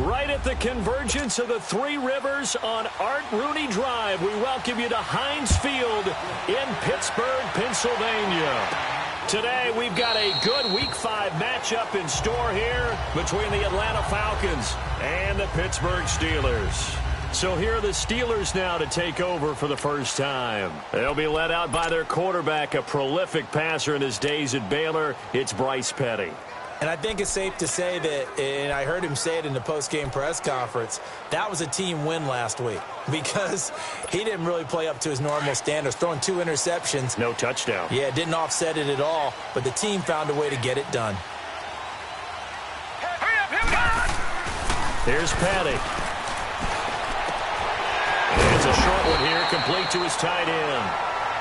Right at the convergence of the Three Rivers on Art Rooney Drive, we welcome you to Heinz Field in Pittsburgh, Pennsylvania. Today, we've got a good Week 5 matchup in store here between the Atlanta Falcons and the Pittsburgh Steelers. So here are the Steelers now to take over for the first time. They'll be led out by their quarterback, a prolific passer in his days at Baylor. It's Bryce Petty. And I think it's safe to say that, and I heard him say it in the post-game press conference, that was a team win last week because he didn't really play up to his normal standards, throwing 2 interceptions. No touchdown. Yeah, didn't offset it at all, but the team found a way to get it done. Here's Petty. It's a short one here, complete to his tight end.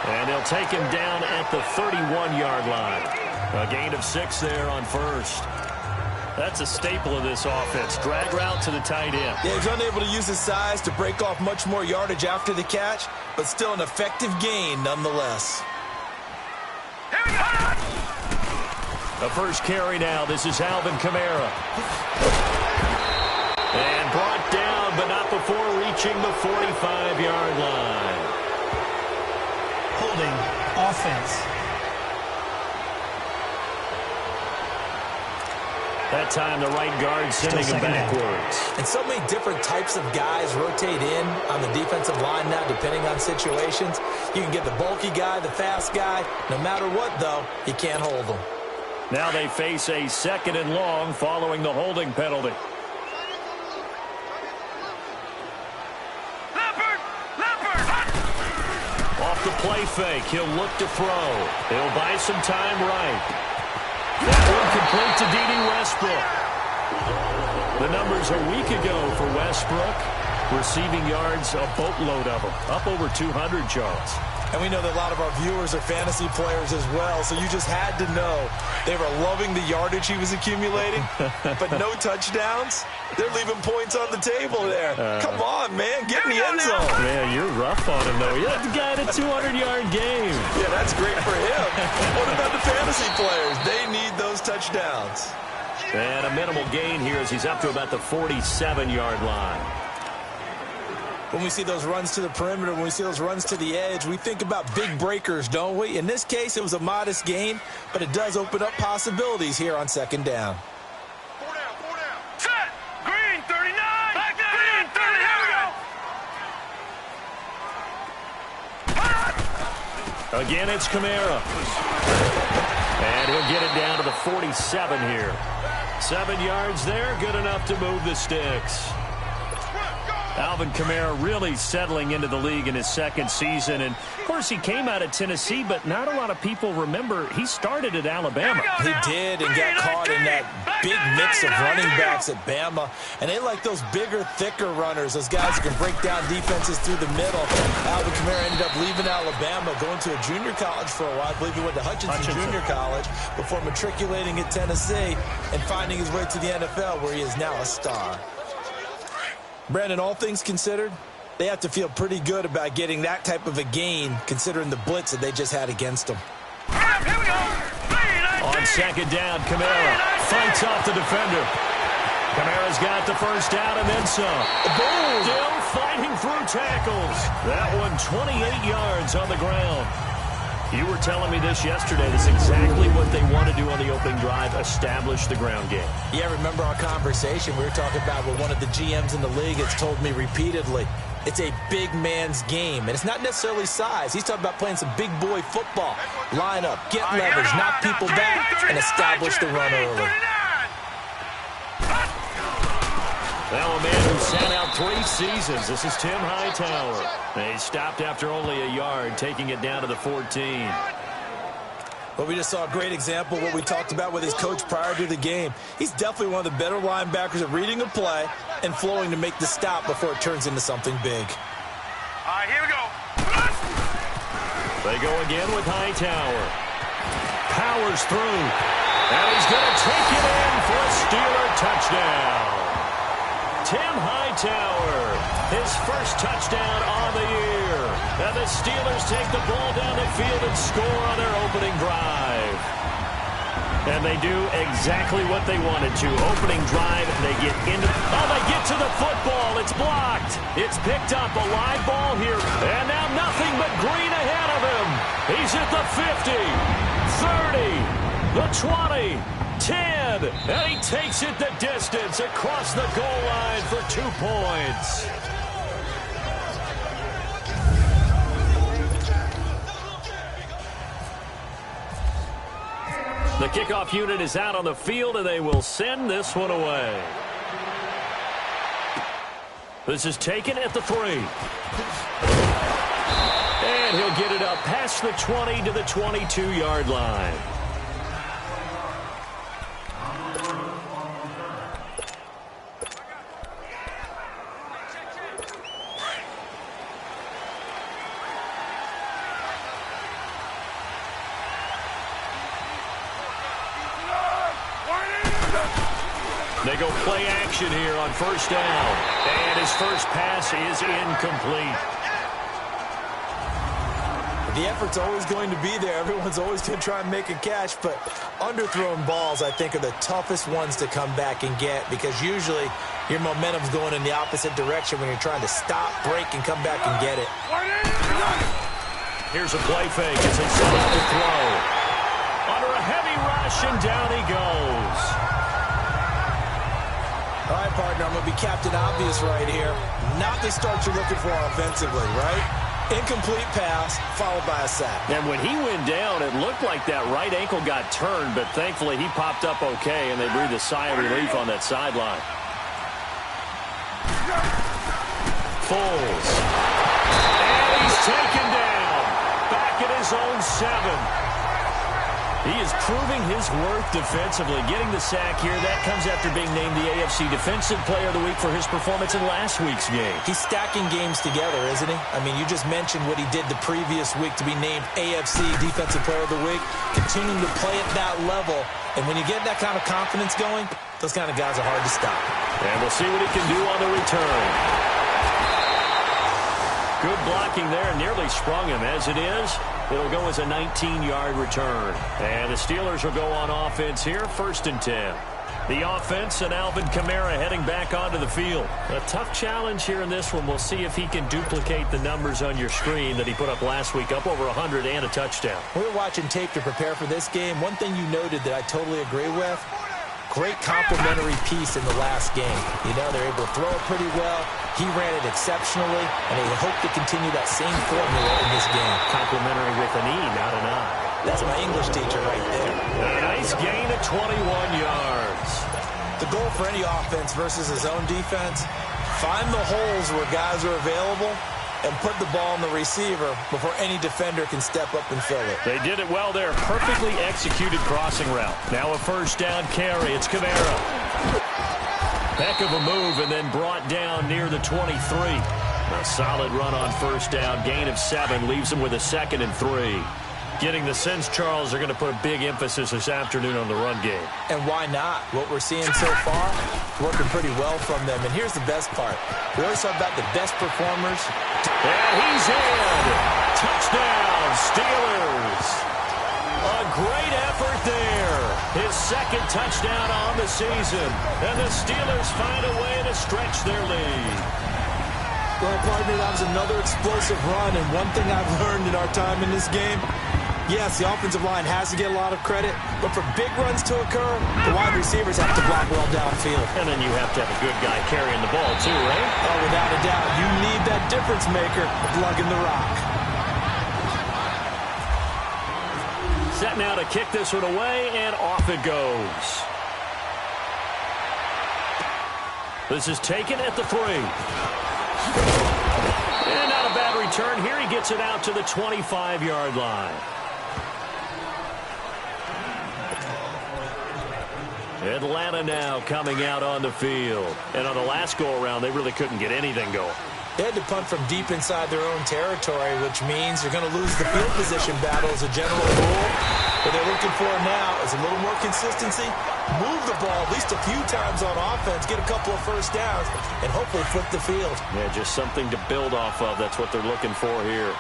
And they'll take him down at the 31-yard line. A gain of 6 there on first. That's a staple of this offense. Drag route to the tight end. Yeah, he's unable to use his size to break off much more yardage after the catch, but still an effective gain nonetheless. The first carry now. This is Alvin Kamara. And brought down, but not before reaching the 45-yard line. Holding offense. That time the right guard sending him backwards. And so many different types of guys rotate in on the defensive line now depending on situations. You can get the bulky guy, the fast guy. No matter what, though, you can't hold them. Now they face a 2nd and long following the holding penalty. Off the play fake, he'll look to throw. He'll buy some time right. That one complete to D.D. Westbrook. The numbers a week ago for Westbrook. Receiving yards, a boatload of them. Up over 200 yards. And we know that a lot of our viewers are fantasy players as well, so you just had to know they were loving the yardage he was accumulating, but no touchdowns. They're leaving points on the table there. Come on, man, get in the end zone. Man, you're rough on him, though. You're the guy at a 200-yard game. Yeah, that's great for him. What about the fantasy players? They need those touchdowns. And a minimal gain here as he's up to about the 47-yard line. When we see those runs to the perimeter, when we see those runs to the edge, we think about big breakers, don't we? In this case, it was a modest gain, but it does open up possibilities here on 2nd down. 4 down, 4 down. Set! Green, 39! Back down! Green, 30, here we go! Again, it's Kamara. And he'll get it down to the 47 here. 7 yards there, good enough to move the sticks. Alvin Kamara really settling into the league in his 2nd season. And, of course, he came out of Tennessee, but not a lot of people remember he started at Alabama. He did and got caught in that big mix of running backs at Bama. And they like those bigger, thicker runners, those guys who can break down defenses through the middle. Alvin Kamara ended up leaving Alabama, going to a junior college for a while. I believe he went to Hutchinson Junior College before matriculating at Tennessee and finding his way to the NFL, where he is now a star. Brandon, all things considered, they have to feel pretty good about getting that type of a gain, considering the blitz that they just had against them. Here we go! On 2nd down, Kamara fights off the defender. Kamara's got the first down and then some. Still fighting through tackles. That one 28 yards on the ground. You were telling me this yesterday. This is exactly what they want to do on the opening drive, establish the ground game. Yeah, remember our conversation we were talking about with one of the GMs in the league that's told me repeatedly, it's a big man's game. And it's not necessarily size. He's talking about playing some big boy football. Line up, get leverage, knock people back, and establish the run early. Now a man who sat out 3 seasons. This is Tim Hightower. He stopped after only a yard, taking it down to the 14. Well, we just saw a great example of what we talked about with his coach prior to the game. He's definitely one of the better linebackers at reading a play and flowing to make the stop before it turns into something big. All right, here we go. They go again with Hightower. Powers through. And he's going to take it in for a Steeler touchdown. Tim Hightower, his first touchdown on the year. And the Steelers take the ball down the field and score on their opening drive. And they do exactly what they wanted to. Opening drive, they get into... Oh, they get to the football. It's blocked. It's picked up. A live ball here. And now nothing but green ahead of him. He's at the 50, 30, the 20, 10. And he takes it the distance across the goal line for 2 points. The kickoff unit is out on the field, and they will send this one away. This is taken at the 3. And he'll get it up past the 20 to the 22-yard line. They go play action here on first down. And his first pass is incomplete. The effort's always going to be there. Everyone's always going to try and make a catch, but underthrown balls, I think, are the toughest ones to come back and get because usually your momentum's going in the opposite direction when you're trying to stop, break, and come back and get it. Here's a play fake as they set up the throw. Under a heavy rush, and down he goes. All right, partner, I'm going to be Captain Obvious right here. Not the start you're looking for offensively, right? Incomplete pass, followed by a sack. And when he went down, it looked like that right ankle got turned, but thankfully he popped up okay, and they breathed a sigh of relief on that sideline. Foles. And he's taken down. Back at his own 7. He is proving his worth defensively, getting the sack here. That comes after being named the AFC Defensive Player of the Week for his performance in last week's game. He's stacking games together, isn't he? I mean, you just mentioned what he did the previous week to be named AFC Defensive Player of the Week, continuing to play at that level. And when you get that kind of confidence going, those kind of guys are hard to stop. And we'll see what he can do on the return. Good blocking there, nearly sprung him. As it is, it'll go as a 19-yard return. And the Steelers will go on offense here, 1st and 10. The offense and Alvin Kamara heading back onto the field. A tough challenge here in this one. We'll see if he can duplicate the numbers on your screen that he put up last week, up over 100 and a touchdown. We were watching tape to prepare for this game. One thing you noted that I totally agree with, great complementary piece in the last game. You know, they're able to throw it pretty well. He ran it exceptionally, and they hope to continue that same formula in this game. Complementary with an E, not an I. That's my English teacher right there. A nice gain of 21 yards. The goal for any offense versus his own defense, find the holes where guys are available and put the ball in the receiver before any defender can step up and fill it. They did it well there. Perfectly executed crossing route. Now a first down carry. It's Kamara. Heck of a move, and then brought down near the 23. A solid run on first down. Gain of 7 leaves him with a 2nd and 3. Getting the sense, Charles, they're going to put a big emphasis this afternoon on the run game. And why not? What we're seeing so far, working pretty well from them. And here's the best part. We always talk about the best performers. And he's in. Touchdown, Steelers. A great effort there. His 2nd touchdown on the season. And the Steelers find a way to stretch their lead. Well, partner, that was another explosive run. And one thing I've learned in our time in this game, yes, the offensive line has to get a lot of credit, but for big runs to occur, the wide receivers have to block well downfield. And then you have to have a good guy carrying the ball too, right? Oh, without a doubt. You need that difference maker lugging the rock. Set now to kick this one away, and off it goes. This is taken at the 3. And not a bad return here. He gets it out to the 25-yard line. Atlanta now coming out on the field. And on the last go-around, they really couldn't get anything going. They had to punt from deep inside their own territory, which means you're going to lose the field position battle as a general rule. What they're looking for now is a little more consistency, move the ball at least a few times on offense, get a couple of first downs, and hopefully flip the field. Yeah, just something to build off of. That's what they're looking for here.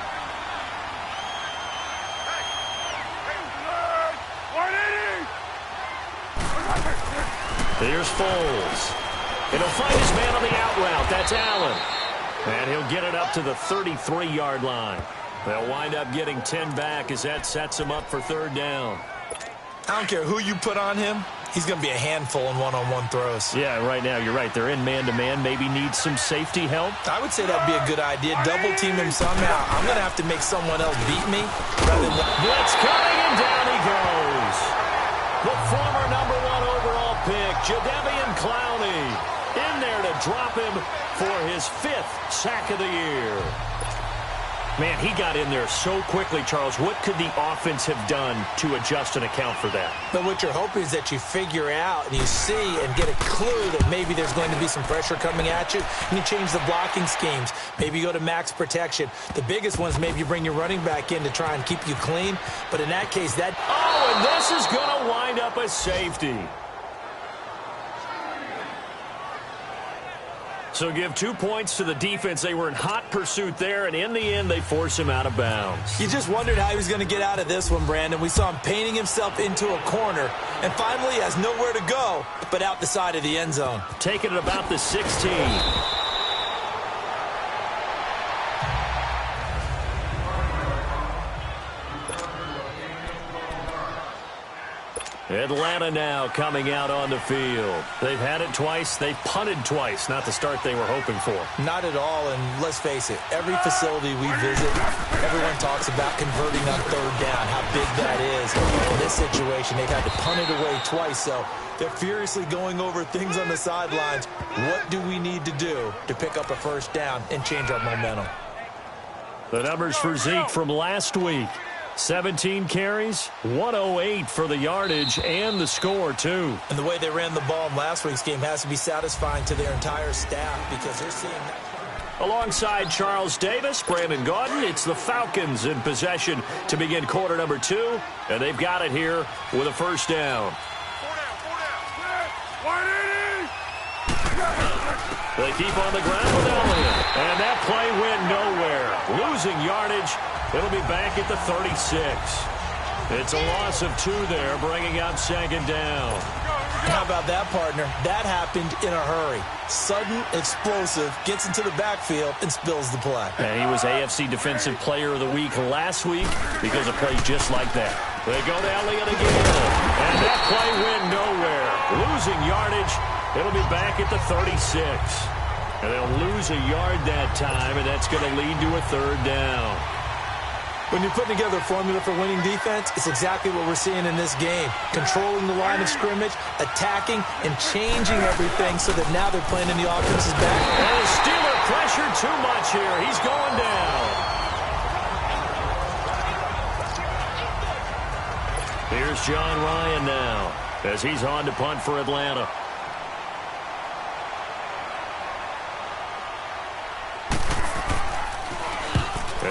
Here's Foles. And he'll find his man on the out route. That's Allen. And he'll get it up to the 33-yard line. They'll wind up getting 10 back as that sets him up for third down. I don't care who you put on him. He's going to be a handful in one-on-one throws. Yeah, right now, you're right. They're in man-to-man. Maybe need some safety help. I would say that'd be a good idea. Double-team him somehow. I'm going to have to make someone else beat me rather than... Blitz coming, and down he goes. The former number 1 overall pick, Jadeveon Clowney, in there to drop him for his 5th sack of the year. Man, he got in there so quickly, Charles. What could the offense have done to adjust and account for that? But what you're hoping is that you figure out and you see and get a clue that maybe there's going to be some pressure coming at you, and you change the blocking schemes. Maybe you go to max protection. The biggest one is maybe you bring your running back in to try and keep you clean. But in that case, that... Oh, and this is going to wind up a safety. So give 2 points to the defense. They were in hot pursuit there, and in the end, they force him out of bounds. You just wondered how he was going to get out of this one, Brandon. We saw him painting himself into a corner, and finally he has nowhere to go but out the side of the end zone. Taking it about the 16. Atlanta now coming out on the field. They've had it twice. They've punted twice. Not the start they were hoping for. Not at all, and let's face it, every facility we visit, everyone talks about converting on third down, how big that is. In this situation, they've had to punt it away twice, so they're furiously going over things on the sidelines. What do we need to do to pick up a first down and change our momentum? The numbers for Zeke from last week. 17 carries, 108 for the yardage, and the score, too. And the way they ran the ball in last week's game has to be satisfying to their entire staff because they're seeing that. Alongside Charles Davis, Brandon Gaudin, it's the Falcons in possession to begin quarter number 2, and they've got it here with a first down. They keep on the ground with Elliott, and that play went nowhere. Losing yardage. It'll be back at the 36. It's a loss of 2 there, bringing up second down. How about that, partner? That happened in a hurry. Sudden, explosive, gets into the backfield, and spills the play. And he was AFC Defensive Player of the Week last week because of plays just like that. They go to Elliott again, and that play went nowhere. Losing yardage, it'll be back at the 36. And they'll lose a yard that time, and that's going to lead to a third down. When you're putting together a formula for winning defense, it's exactly what we're seeing in this game. Controlling the line of scrimmage, attacking, and changing everything so that now they're playing in the offense's back. And the Steeler pressure too much here. He's going down. Here's John Ryan now as he's on to punt for Atlanta.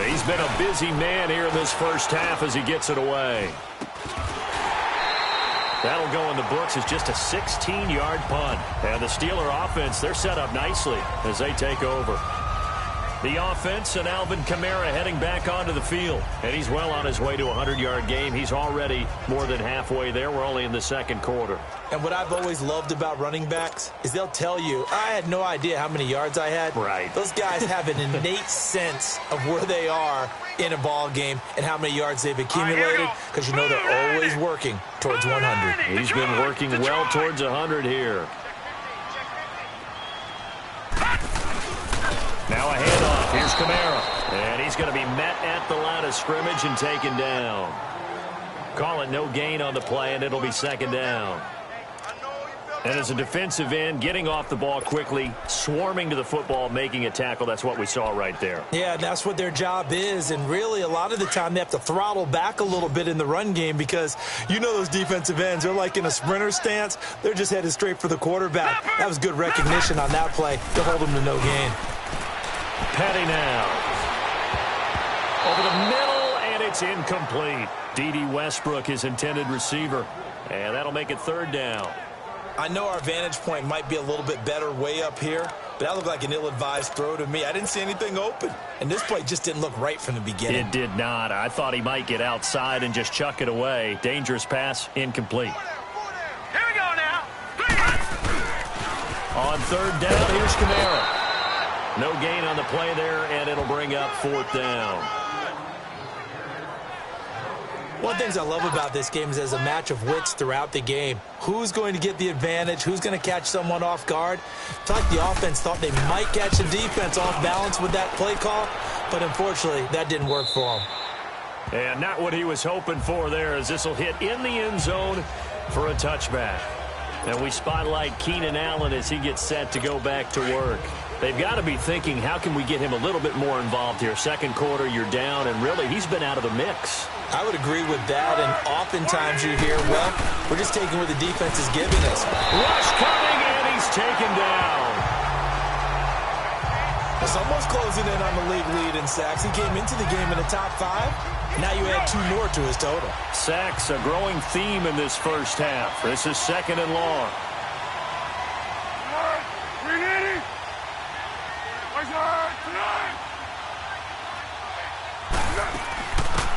He's been a busy man here in this first half as he gets it away. That'll go in the books as just a 16-yard punt. And the Steeler offense, they're set up nicely as they take over. The offense and Alvin Kamara heading back onto the field. And he's well on his way to a 100-yard game. He's already more than halfway there. We're only in the second quarter. And what I've always loved about running backs is they'll tell you, I had no idea how many yards I had. Right. Those guys have an innate sense of where they are in a ball game and how many yards they've accumulated because you know they're always working towards 100. He's been working well towards 100 here. Now a handoff. Here's Kamara. And he's going to be met at the line of scrimmage and taken down. Call it no gain on the play, and it'll be second down. And as a defensive end, getting off the ball quickly, swarming to the football, making a tackle, that's what we saw right there. Yeah, that's what their job is. And really, a lot of the time, they have to throttle back a little bit in the run game because you know those defensive ends, they're like in a sprinter stance. They're just headed straight for the quarterback. That was good recognition on that play to hold them to no gain. Petty now. Over the middle, and it's incomplete. D.D. Westbrook, his intended receiver. And that'll make it third down. I know our vantage point might be a little bit better way up here, but that looked like an ill-advised throw to me. I didn't see anything open, and this play just didn't look right from the beginning. It did not. I thought he might get outside and just chuck it away. Dangerous pass, incomplete. Here we go now. On third down, here's Kamara. No gain on the play there, and it'll bring up fourth down. One of the things I love about this game is there's a match of wits throughout the game. Who's going to get the advantage? Who's going to catch someone off guard? I feel like the offense thought they might catch the defense off balance with that play call, but unfortunately, that didn't work for him. And not what he was hoping for there, as this will hit in the end zone for a touchback. And we spotlight Keenan Allen as he gets set to go back to work. They've got to be thinking, how can we get him a little bit more involved here? Second quarter, you're down, and really, he's been out of the mix. I would agree with that, and oftentimes you hear, well, we're just taking what the defense is giving us. Rush coming, and he's taken down. It's almost closing in on the league lead in sacks. He came into the game in the top 5. Now you add 2 more to his total. Sacks, a growing theme in this first half. This is second and long.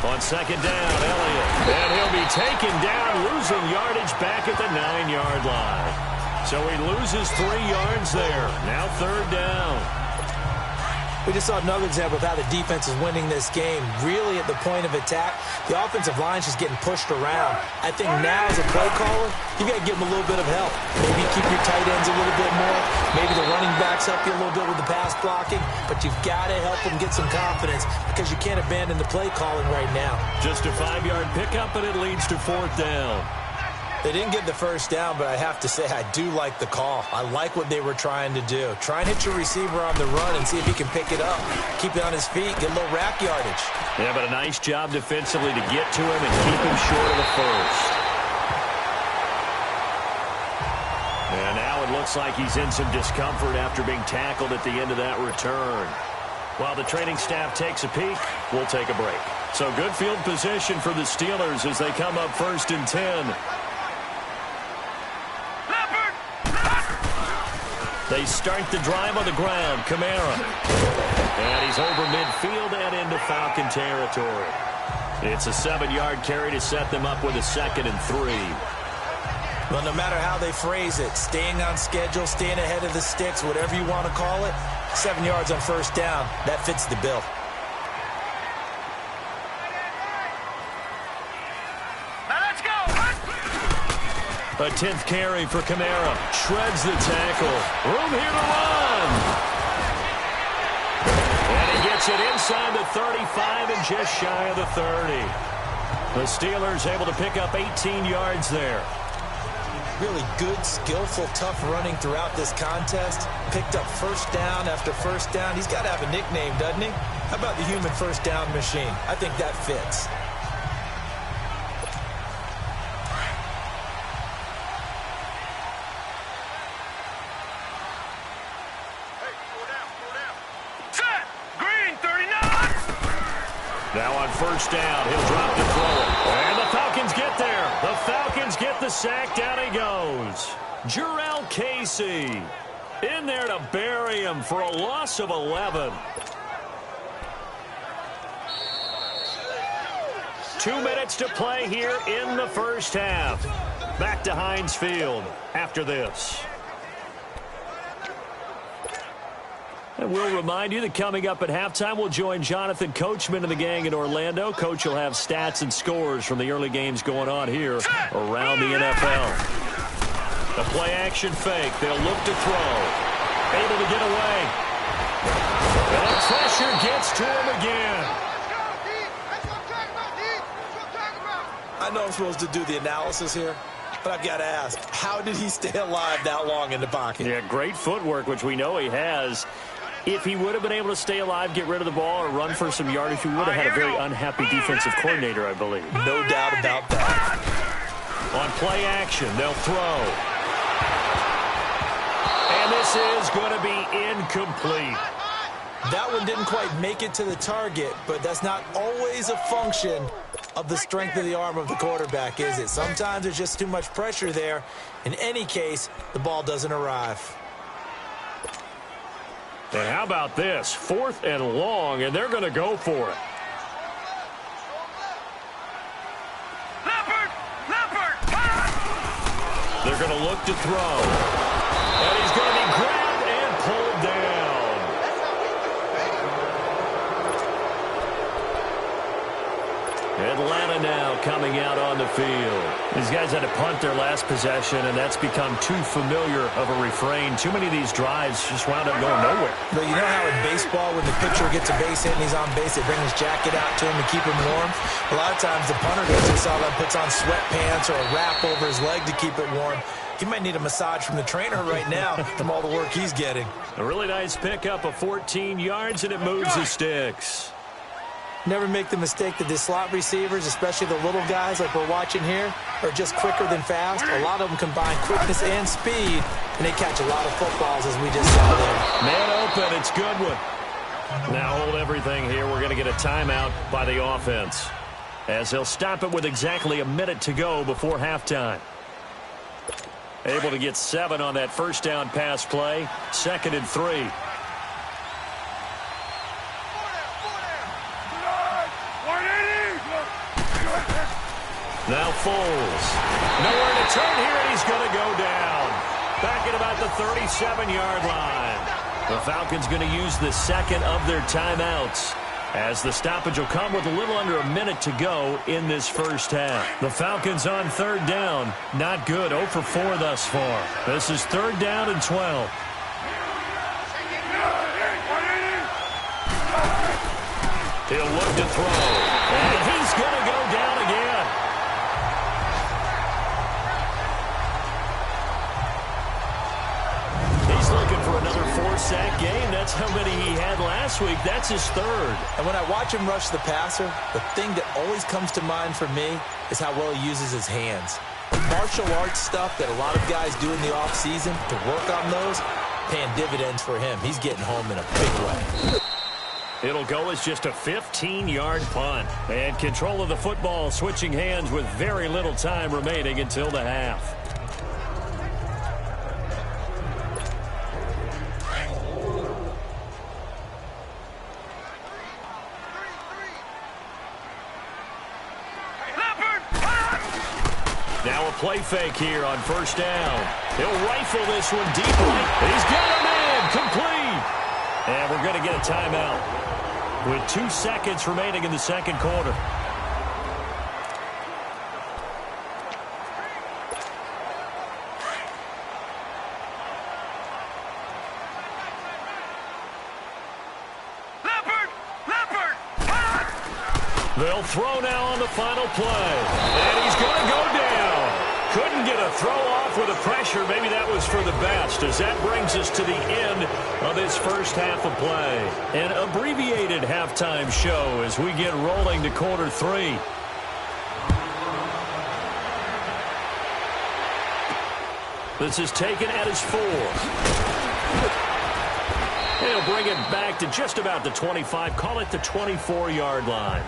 On second down, Elliott. And he'll be taken down, losing yardage back at the 9-yard line. So he loses 3 yards there. Now third down. We just saw another example of how the defense is winning this game. Really at the point of attack, the offensive line's just getting pushed around. I think now as a play caller, you got to give them a little bit of help. Maybe keep your tight ends a little bit more. Maybe the running backs help you a little bit with the pass blocking. But you've got to help them get some confidence because you can't abandon the play calling right now. Just a 5-yard pickup, and it leads to fourth down. They didn't get the first down, but I have to say I do like the call. I like what they were trying to do. Try and hit your receiver on the run and see if he can pick it up. Keep it on his feet, get a little rack yardage. Yeah, but a nice job defensively to get to him and keep him short of the first. And now it looks like he's in some discomfort after being tackled at the end of that return. While the training staff takes a peek, we'll take a break. So good field position for the Steelers as they come up 1st and 10. They start the drive on the ground. Kamara. And he's over midfield and into Falcon territory. It's a 7-yard carry to set them up with a 2nd and 3. Well, no matter how they phrase it, staying on schedule, staying ahead of the sticks, whatever you want to call it, 7 yards on first down, that fits the bill. A 10th carry for Kamara. Shreds the tackle. Room here to run. And he gets it inside the 35 and just shy of the 30. The Steelers able to pick up 18 yards there. Really good, skillful, tough running throughout this contest. Picked up first down after first down. He's got to have a nickname, doesn't he? How about the human first down machine? I think that fits. Now on first down, he'll drop the throw. And the Falcons get there. The Falcons get the sack. Down he goes. Jarrell Casey in there to bury him for a loss of 11. 2 minutes to play here in the first half. Back to Heinz Field after this. And we'll remind you that coming up at halftime, we'll join Jonathan Coachman and the gang in Orlando. Coach will have stats and scores from the early games going on here around the NFL. The play-action fake. They'll look to throw. Able to get away. And pressure gets to him again. I know I'm supposed to do the analysis here, but I've got to ask, how did he stay alive that long in the pocket? Yeah, great footwork, which we know he has. If he would have been able to stay alive, get rid of the ball, or run for some yardage, he would have had a very unhappy defensive coordinator, I believe. No doubt about that. On play action, they'll throw. And this is going to be incomplete. That one didn't quite make it to the target, but that's not always a function of the strength of the arm of the quarterback, is it? Sometimes there's just too much pressure there. In any case, the ball doesn't arrive. And how about this? 4th and long, and they're going to go for it. They're going to look to throw. And he's going to be Carolina now coming out on the field. These guys had to punt their last possession, and that's become too familiar of a refrain. Too many of these drives just wound up going nowhere. But you know how in baseball, when the pitcher gets a base hit and he's on base, they bring his jacket out to him to keep him warm? A lot of times the punter goes and saw that puts on sweatpants or a wrap over his leg to keep it warm. He might need a massage from the trainer right now from all the work he's getting. A really nice pickup of 14 yards, and it moves the sticks. Never make the mistake that the slot receivers, especially the little guys like we're watching here, are just quicker than fast. A lot of them combine quickness and speed, and they catch a lot of footballs, as we just saw there. Man open, it's Goodwin. Now hold everything here. We're going to get a timeout by the offense, as they'll stop it with exactly a minute to go before halftime. Able to get 7 on that first down pass play. 2nd and 3. Now Foles. Nowhere to turn here, and he's going to go down. Back at about the 37-yard line. The Falcons going to use the second of their timeouts, as the stoppage will come with a little under a minute to go in this first half. The Falcons on 3rd down. Not good. 0 for 4 thus far. This is 3rd down and 12. He'll look to throw. And he's going to go down again. He's looking for another 4-sack game. That's how many he had last week. That's his 3rd. And when I watch him rush the passer, the thing that always comes to mind for me is how well he uses his hands. The martial arts stuff that a lot of guys do in the offseason to work on those, paying dividends for him. He's getting home in a big way. It'll go as just a 15-yard punt. And control of the football switching hands with very little time remaining until the half. Now a play fake here on 1st down. He'll rifle this one deep right. He's got a man complete. And we're going to get a timeout with 2 seconds remaining in the 2nd quarter. They'll throw now on the final play. And he's going to go down. Couldn't get a throw off with the pressure. Maybe that was for the best, as that brings us to the end of this first half of play. An abbreviated halftime show as we get rolling to quarter 3. This is taken at his 4. He'll bring it back to just about the 25. Call it the 24-yard line.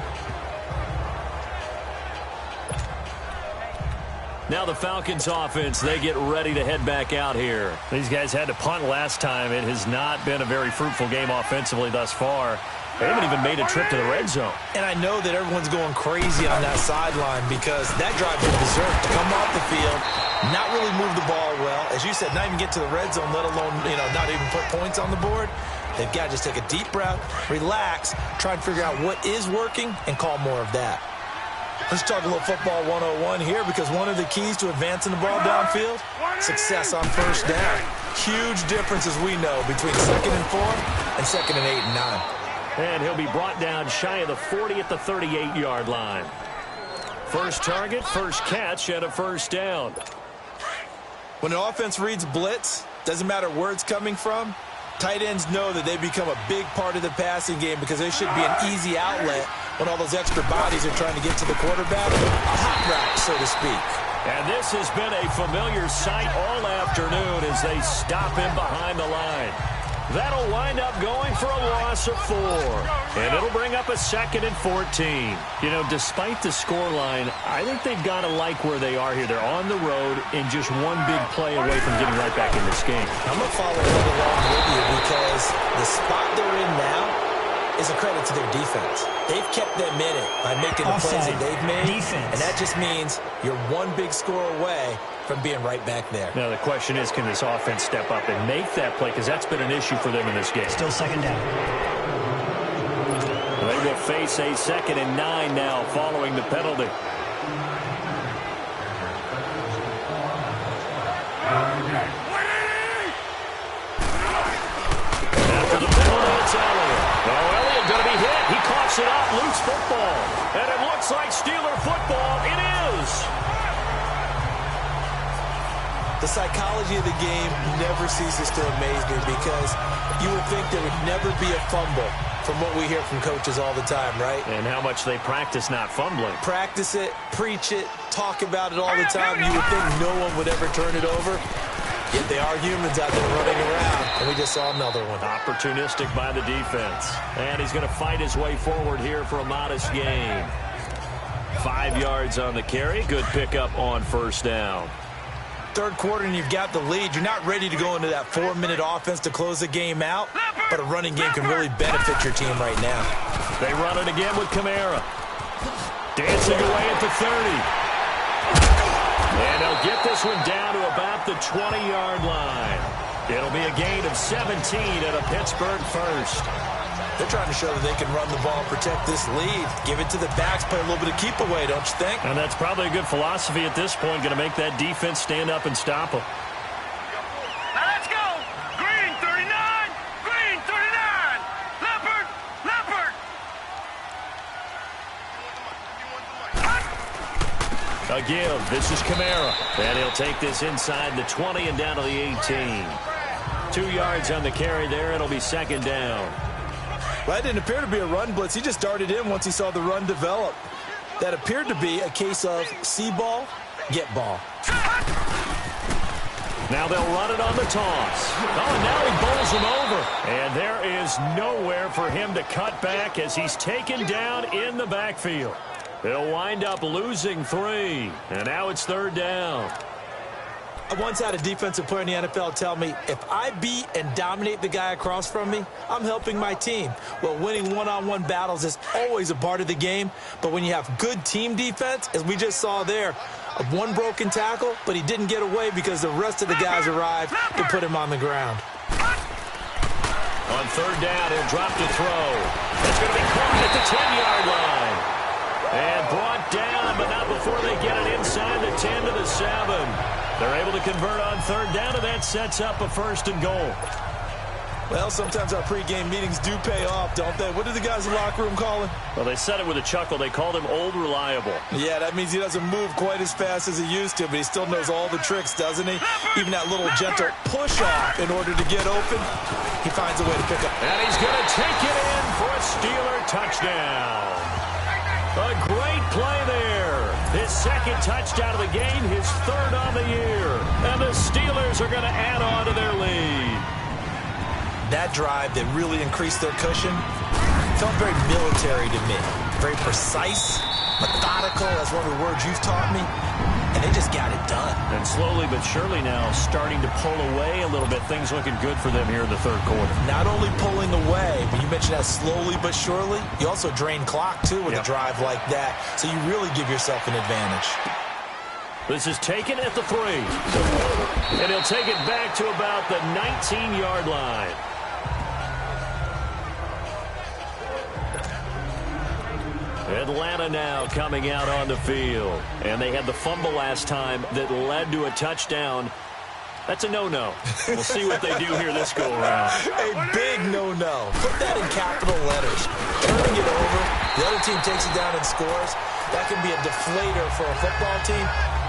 Now the Falcons offense, they get ready to head back out here. These guys had to punt last time. It has not been a very fruitful game offensively thus far. They haven't even made a trip to the red zone. And I know that everyone's going crazy on that sideline because that drive did berserk to come off the field, not really move the ball well. As you said, not even get to the red zone, let alone, not even put points on the board. They've got to just take a deep breath, relax, try and figure out what is working, and call more of that. Let's talk a little football 101 here, because one of the keys to advancing the ball downfield, success on 1st down. Huge difference, as we know, between 2nd and 4 and 2nd and 8 and 9. And he'll be brought down shy of the 40 at the 38-yard line. First target, first catch at a 1st down. When an offense reads blitz, doesn't matter where it's coming from, tight ends know that they become a big part of the passing game because they should be an easy outlet when all those extra bodies are trying to get to the quarterback. A hot route, so to speak. And this has been a familiar sight all afternoon as they stop him behind the line. That'll wind up going for a loss of 4. And it'll bring up a 2nd and 14. Despite the scoreline, I think they've got to like where they are here. They're on the road and just one big play away from getting right back in this game. I'm going to follow right along with you because the spot they're in now is a credit to their defense. They've kept them in it by making the plays that they've made. And that just means you're one big score away from being right back there. Now the question is, can this offense step up and make that play? Because that's been an issue for them in this game. Still 2nd down. They will face a 2nd and 9 now following the penalty. After the penalty, it's Elliott. Oh, Elliott going to be hit. He coughs it up, loose football. And it looks like Steeler football. It is. The psychology of the game never ceases to amaze me because you would think there would never be a fumble from what we hear from coaches all the time, right? And how much they practice not fumbling. Practice it, preach it, talk about it all the time. You would think no one would ever turn it over. Yet they are humans out there running around, and we just saw another one. Opportunistic by the defense. And he's going to fight his way forward here for a modest gain. 5 yards on the carry. Good pickup on first down. Third quarter and you've got the lead. You're not ready to go into that 4-minute offense to close the game out, but a running game can really benefit your team right now. They run it again with Kamara. Dancing away at the 30. And they'll get this one down to about the 20-yard line. It'll be a gain of 17 at a Pittsburgh first. They're trying to show that they can run the ball and protect this lead. Give it to the backs, play a little bit of keep away, don't you think? And that's probably a good philosophy at this point, going to make that defense stand up and stop them. Now let's go. Green 39. Green 39. Leopard. Leopard. A give. This is Kamara. And he'll take this inside the 20 and down to the 18. 2 yards on the carry there. It'll be 2nd down. Well, that didn't appear to be a run blitz. He just darted in once he saw the run develop. That appeared to be a case of see ball, get ball. Now they'll run it on the toss. Oh, and now he bowls him over. And there is nowhere for him to cut back as he's taken down in the backfield. They'll wind up losing 3. And now it's 3rd down. I once had a defensive player in the NFL tell me, if I beat and dominate the guy across from me, I'm helping my team. Well, winning one-on-one battles is always a part of the game, but when you have good team defense, as we just saw there, one broken tackle, but he didn't get away because the rest of the guys arrived to put him on the ground. On 3rd down, he'll drop to throw. It's going to be caught at the 10-yard line. And brought down, but not before they get it inside the 10 to the 7. They're able to convert on 3rd down, and that sets up a 1st and goal. Well, sometimes our pregame meetings do pay off, don't they? What did the guys in the locker room call him? Well, they said it with a chuckle. They called him Old Reliable. Yeah, that means he doesn't move quite as fast as he used to, but he still knows all the tricks, doesn't he? Even that little gentle push-off in order to get open, he finds a way to pick up. And he's going to take it in for a Steeler touchdown. A great play there. His 2nd touchdown of the game, his 3rd on the year. And the Steelers are going to add on to their lead. That drive that really increased their cushion felt very military to me. Very precise, methodical. That's one of the words you've taught me. And they just got it done. And slowly but surely now starting to pull away a little bit. Things looking good for them here in the 3rd quarter. Not only pulling away, but you mentioned that slowly but surely. You also drain clock, too, with a drive like that. So you really give yourself an advantage. This is taken at the 3. And he'll take it back to about the 19-yard line. Atlanta now coming out on the field. And they had the fumble last time that led to a touchdown. That's a no-no. We'll see what they do here this go-around. A big no-no. Put that in capital letters. Turning it over, the other team takes it down and scores. That can be a deflator for a football team.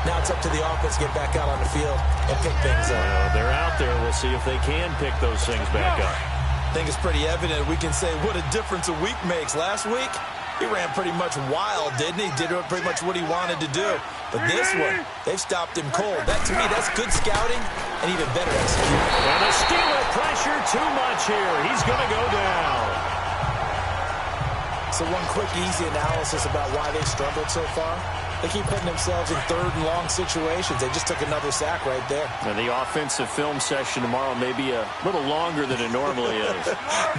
Now it's up to the offense to get back out on the field and pick things up. They're out there. We'll see if they can pick those things back up. I think it's pretty evident. We can say what a difference a week makes. Last week, he ran pretty much wild, didn't he? Did pretty much what he wanted to do. But this one, they've stopped him cold. That, to me, that's good scouting and even better execution. And the Steeler pressure too much here. He's going to go down. So one quick, easy analysis about why they've struggled so far. They keep putting themselves in 3rd and long situations. They just took another sack right there. And the offensive film session tomorrow may be a little longer than it normally is.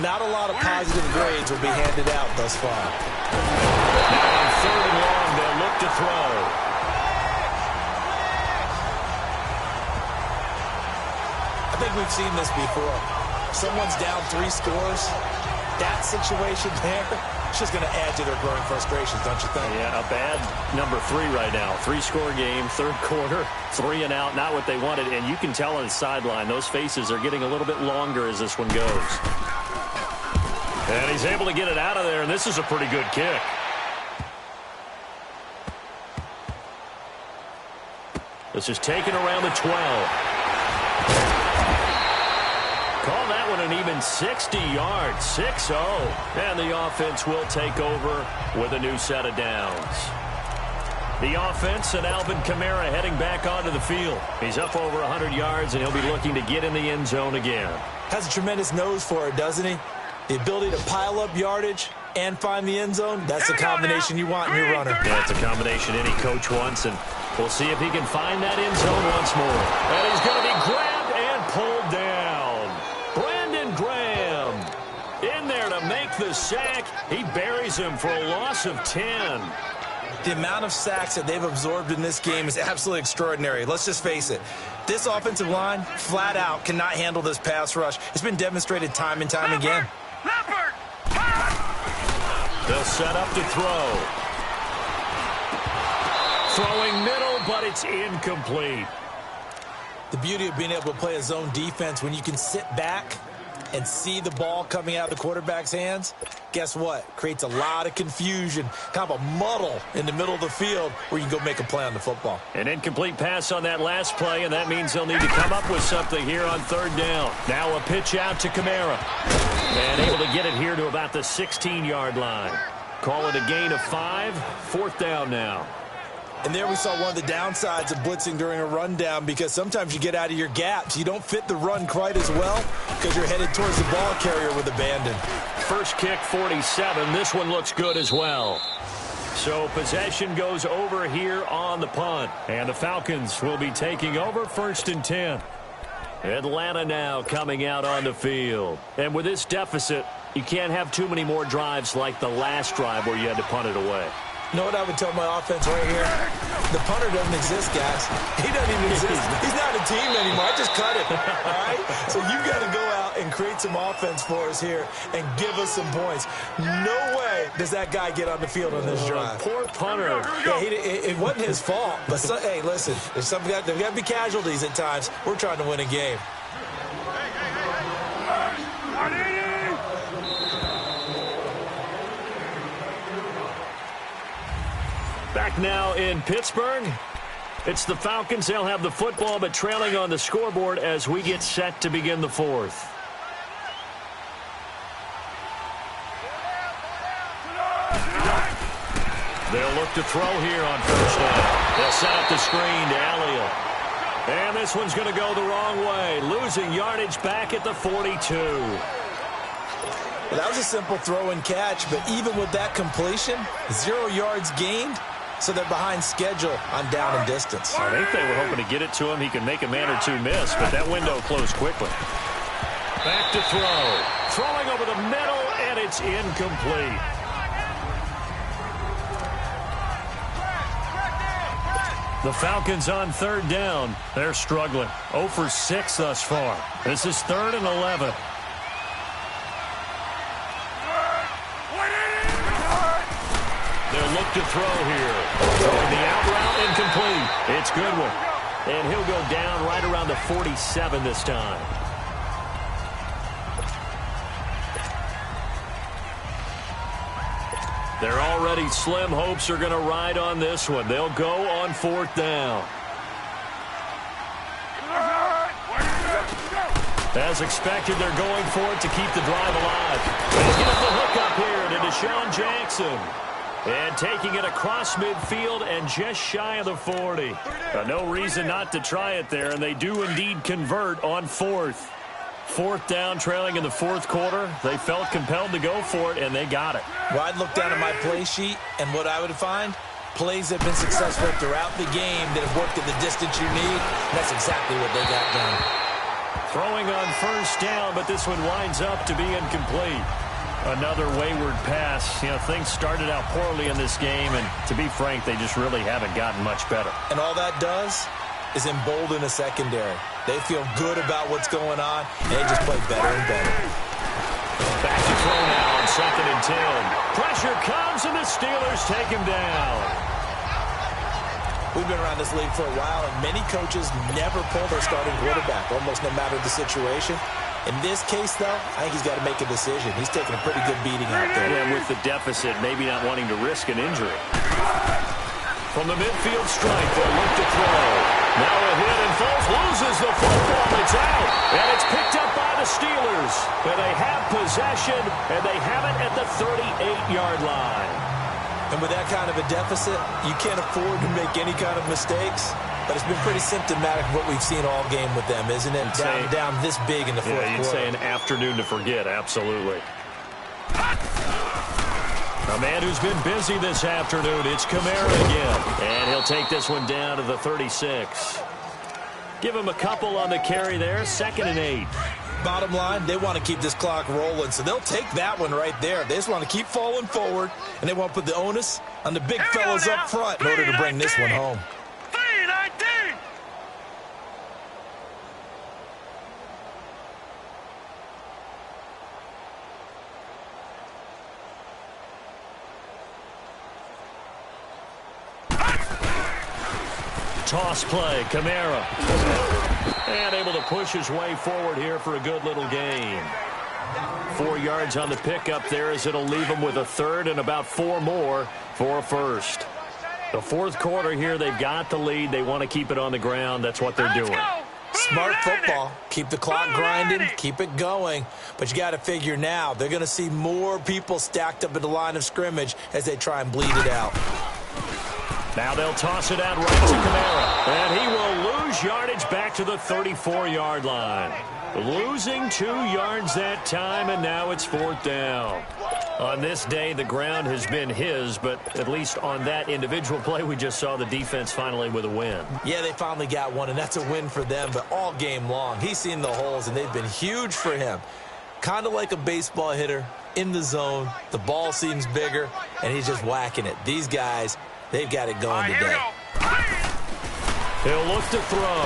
Not a lot of positive grades will be handed out thus far. Now on 3rd and long, they'll look to throw. I think we've seen this before. Someone's down 3 scores. that situation there, it's just going to add to their growing frustrations, don't you think? Yeah, a bad number 3 right now. 3-score game, third quarter, 3 and out, not what they wanted. And you can tell on the sideline, those faces are getting a little bit longer as this one goes. And he's able to get it out of there, and this is a pretty good kick. This is taken around the 12. Call that one an even 60 yards, 6-0. And the offense will take over with a new set of downs. The offense and Alvin Kamara heading back onto the field. He's up over 100 yards, and he'll be looking to get in the end zone again. Has a tremendous nose for it, doesn't he? The ability to pile up yardage and find the end zone, that's the combination you want in your runner. Yeah, it's a combination any coach wants, and we'll see if he can find that end zone once more. And he's going to be grabbed and pulled down. Brandon Graham in there to make the sack. He buries him for a loss of 10. The amount of sacks that they've absorbed in this game is absolutely extraordinary. Let's just face it. This offensive line, flat out, cannot handle this pass rush. It's been demonstrated time and time again. They'll set up to throw. Throwing middle, but it's incomplete. The beauty of being able to play a zone defense when you can sit back and see the ball coming out of the quarterback's hands, guess what? Creates a lot of confusion, kind of a muddle in the middle of the field where you can go make a play on the football. An incomplete pass on that last play, and that means they'll need to come up with something here on third down. Now a pitch out to Kamara. And able to get it here to about the 16-yard line. Call it a gain of 5, fourth down now. And there we saw one of the downsides of blitzing during a rundown, because sometimes you get out of your gaps. You don't fit the run quite as well because you're headed towards the ball carrier with abandon. First kick, 47. This one looks good as well. So possession goes over here on the punt. And the Falcons will be taking over 1st and 10. Atlanta now coming out on the field. And with this deficit, you can't have too many more drives like the last drive where you had to punt it away. You know what I would tell my offense right here? The punter doesn't exist, guys. He doesn't even exist. He's not a team anymore. I just cut him. All right? So you've got to go out and create some offense for us here and give us some points. No way does that guy get on the field on this drive. Poor punter. Yeah, it wasn't his fault. But, hey, listen, there's got to be casualties at times. We're trying to win a game. Back now in Pittsburgh. It's the Falcons. They'll have the football, but trailing on the scoreboard as we get set to begin the fourth. They'll look to throw here on first down. They'll set up the screen to Elliott. And this one's going to go the wrong way. Losing yardage back at the 42. Well, that was a simple throw and catch, but even with that completion, 0 yards gained. So they're behind schedule on down and distance. I think they were hoping to get it to him. He could make a man or two miss, but that window closed quickly. Back to throw. Throwing over the middle, and it's incomplete. The Falcons on third down. They're struggling. 0 for 6 thus far. This is 3rd and 11. They'll look to throw here. Throwing the out route, incomplete. It's Goodwin. And he'll go down right around the 47 this time. Their already slim hopes are going to ride on this one. They'll go on 4th down. As expected, they're going for it to keep the drive alive. Let's get the hook up here to Deshaun Jackson. And taking it across midfield and just shy of the 40. No reason not to try it there, and they do indeed convert on 4th. 4th down, trailing in the 4th quarter. They felt compelled to go for it, and they got it. Well, I'd look down at my play sheet, and what I would find, plays that have been successful throughout the game that have worked at the distance you need. That's exactly what they got done. Throwing on first down, but this one winds up to be incomplete. Another wayward pass. You know, things started out poorly in this game, and to be frank, they just really haven't gotten much better. And all that does is embolden a secondary. They feel good about what's going on, and they just play better and better. Back to throw now. second and 10. Pressure comes, and the Steelers take him down. We've been around this league for a while, and many coaches never pull their starting quarterback, almost no matter the situation. In this case, though, I think he's got to make a decision. He's taking a pretty good beating out there. Yeah, with the deficit, maybe not wanting to risk an injury. From the midfield stripe, they'll look to throw. Now a hit, and Foles loses the football. It's out, and it's picked up by the Steelers. And they have possession, and they have it at the 38-yard line. And with that kind of a deficit, you can't afford to make any kind of mistakes. But it's been pretty symptomatic of what we've seen all game with them, isn't it? Down this big in the fourth quarter. You'd say an afternoon to forget, absolutely. A man who's been busy this afternoon, it's Kamara again. And he'll take this one down to the 36. Give him a couple on the carry there, 2nd and 8. Bottom line, they want to keep this clock rolling, so they'll take that one right there. They just want to keep falling forward, and they want to put the onus on the big fellas up front in order to bring this one home. Toss play, Kamara. And able to push his way forward here for a good little gain. 4 yards on the pickup there as it'll leave him with a third and about 4 more for a first. The fourth quarter here, they've got the lead. They want to keep it on the ground. That's what they're doing. Smart football. Keep the clock grinding. Keep it going. But you got to figure now, they're going to see more people stacked up at the line of scrimmage as they try and bleed it out. Now they'll toss it out right to Kamara. And he will lose yardage back to the 34-yard line. Losing 2 yards that time, and now it's 4th down. On this day, the ground has been his, but at least on that individual play, we just saw the defense finally with a win. Yeah, they finally got one, and that's a win for them, but all game long, he's seen the holes, and they've been huge for him. Kind of like a baseball hitter in the zone. The ball seems bigger, and he's just whacking it. These guys, they've got it going today. He'll look to throw.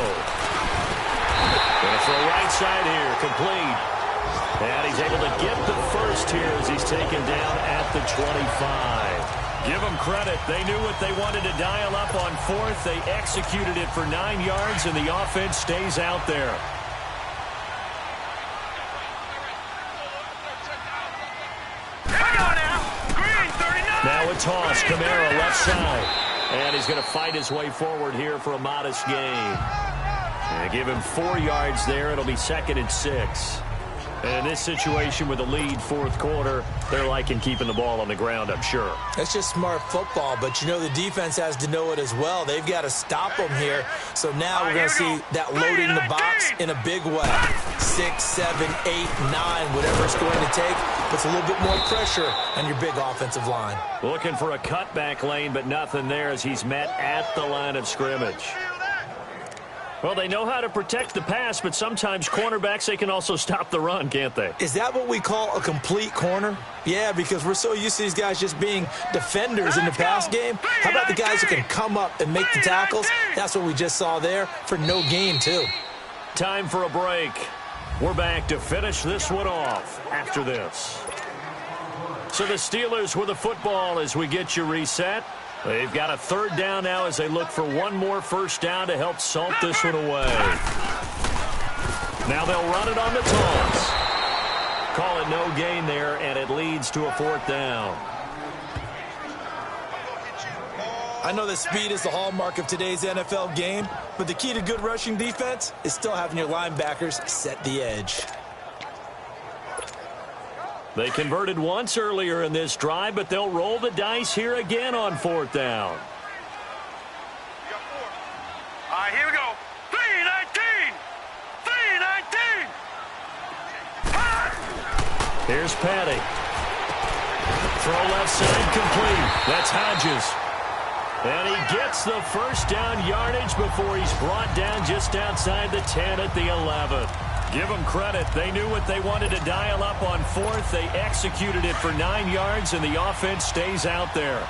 And for a right side here, complete. And he's able to get the first here as he's taken down at the 25. Give them credit. They knew what they wanted to dial up on 4th. They executed it for 9 yards, and the offense stays out there. Now a toss. Kamara left side. And he's going to fight his way forward here for a modest gain. And give him 4 yards there. It'll be 2nd and 6. And in this situation with the lead, fourth quarter, they're liking keeping the ball on the ground, I'm sure. That's just smart football, but you know the defense has to know it as well. They've got to stop them here. So now we're going to see that loading the box in a big way. 6, 7, 8, 9, whatever it's going to take, puts a little bit more pressure on your big offensive line. Looking for a cutback lane, but nothing there as he's met at the line of scrimmage. Well, they know how to protect the pass, but sometimes cornerbacks, they can also stop the run, can't they? Is that what we call a complete corner? Yeah, because we're so used to these guys just being defenders in the pass game. How about the guys who can come up and make the tackles? That's what we just saw there for no gain, too. Time for a break. We're back to finish this one off after this. So the Steelers with the football as we get you reset. They've got a third down now as they look for one more first down to help salt this one away. Now they'll run it on the toss. Call it no gain there, and it leads to a fourth down. I know that speed is the hallmark of today's NFL game, but the key to good rushing defense is still having your linebackers set the edge. They converted once earlier in this drive, but they'll roll the dice here again on fourth down. All right, here we go. 3-19. 3-19. Here's Patty. Throw left side complete. That's Hodges. And he gets the first down yardage before he's brought down just outside the 10 at the 11. Give them credit. They knew what they wanted to dial up on fourth. They executed it for 9 yards, and the offense stays out there.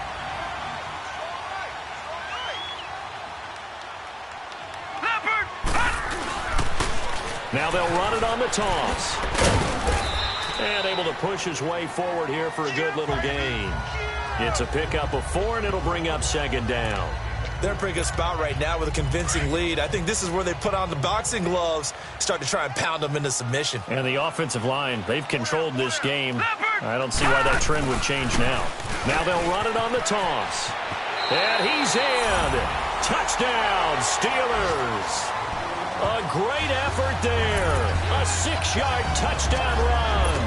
Now they'll run it on the toss. And able to push his way forward here for a good little gain. It's a pickup of 4, and it'll bring up second down. They're in a pretty good spot right now with a convincing lead. I think this is where they put on the boxing gloves, start to try and pound them into submission. And the offensive line, they've controlled this game. I don't see why that trend would change now. Now they'll run it on the toss. And he's in. Touchdown, Steelers. A great effort there. A 6-yard touchdown run.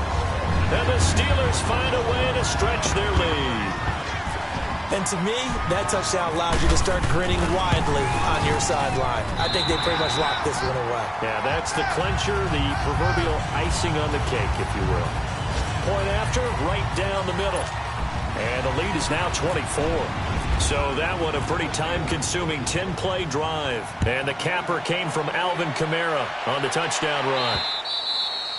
And the Steelers find a way to stretch their lead. And to me, that touchdown allows you to start grinning widely on your sideline. I think they pretty much locked this one away. Yeah, that's the clincher, the proverbial icing on the cake, if you will. Point after, right down the middle. And the lead is now 24. So that one a pretty time-consuming 10-play drive. And the capper came from Alvin Kamara on the touchdown run.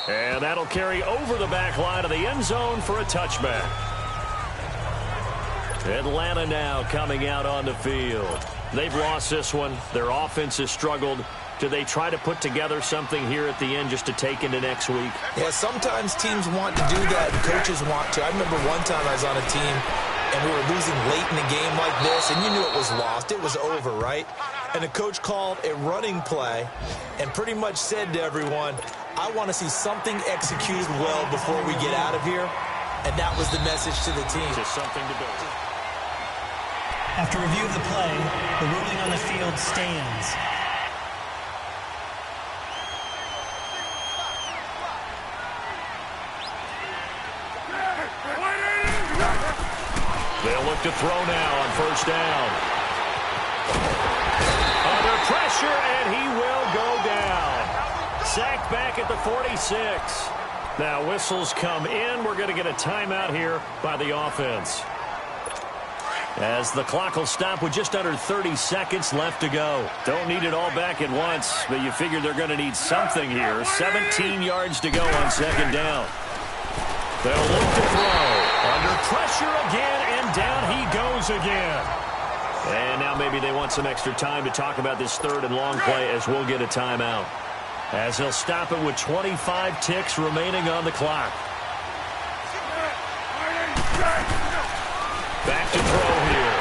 And that'll carry over the back line of the end zone for a touchback. Atlanta now coming out on the field. They've lost this one. Their offense has struggled. Do they try to put together something here at the end just to take into next week? Yeah, sometimes teams want to do that, and coaches want to. I remember one time I was on a team, and we were losing late in a game like this, and you knew it was lost. It was over, right? And the coach called a running play and pretty much said to everyone, I want to see something executed well before we get out of here. And that was the message to the team. Just something to build. After review of the play, the ruling on the field stands. They'll look to throw now on first down. Under pressure, and he will go down. Sacked back at the 46. Now whistles come in. We're going to get a timeout here by the offense. As the clock will stop with just under 30 seconds left to go. Don't need it all back at once, but you figure they're going to need something here. 17 yards to go on second down. They'll look to throw. Under pressure again, and down he goes again. And now maybe they want some extra time to talk about this third and long play as we'll get a timeout. As he'll stop it with 25 ticks remaining on the clock. Back to throw here.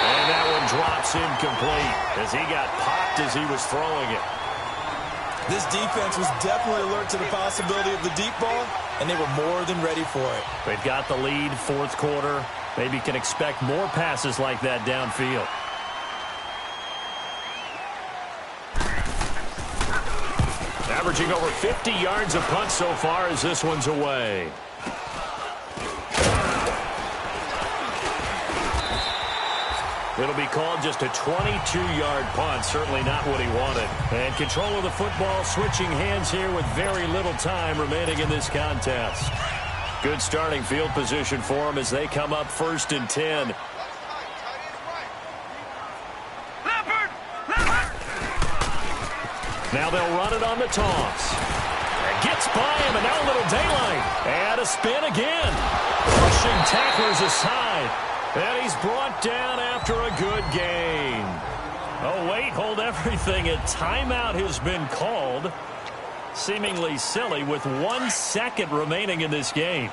And that one drops incomplete as he got popped as he was throwing it. This defense was definitely alert to the possibility of the deep ball, and they were more than ready for it. They've got the lead, fourth quarter. Maybe can expect more passes like that downfield. Averaging over 50 yards a punt so far as this one's away. It'll be called just a 22-yard punt. Certainly not what he wanted. And control of the football, switching hands here with very little time remaining in this contest. Good starting field position for them as they come up first and 10. Now they'll run it on the toss. Gets by him, and now a little daylight. And a spin again. Pushing tacklers aside. And he's brought down after a good gain. Oh, wait, hold everything. A timeout has been called. Seemingly silly with 1 second remaining in this game.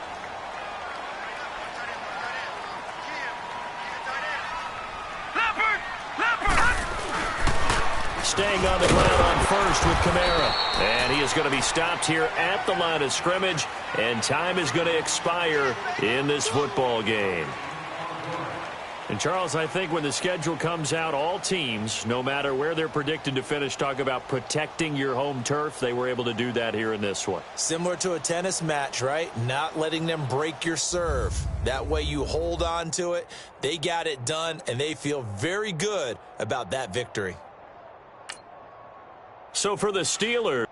Staying on the ground on first with Kamara. And he is going to be stopped here at the line of scrimmage. And time is going to expire in this football game. And, Charles, I think when the schedule comes out, all teams, no matter where they're predicted to finish, talk about protecting your home turf. They were able to do that here in this one. Similar to a tennis match, right? Not letting them break your serve. That way you hold on to it. They got it done, and they feel very good about that victory. So for the Steelers,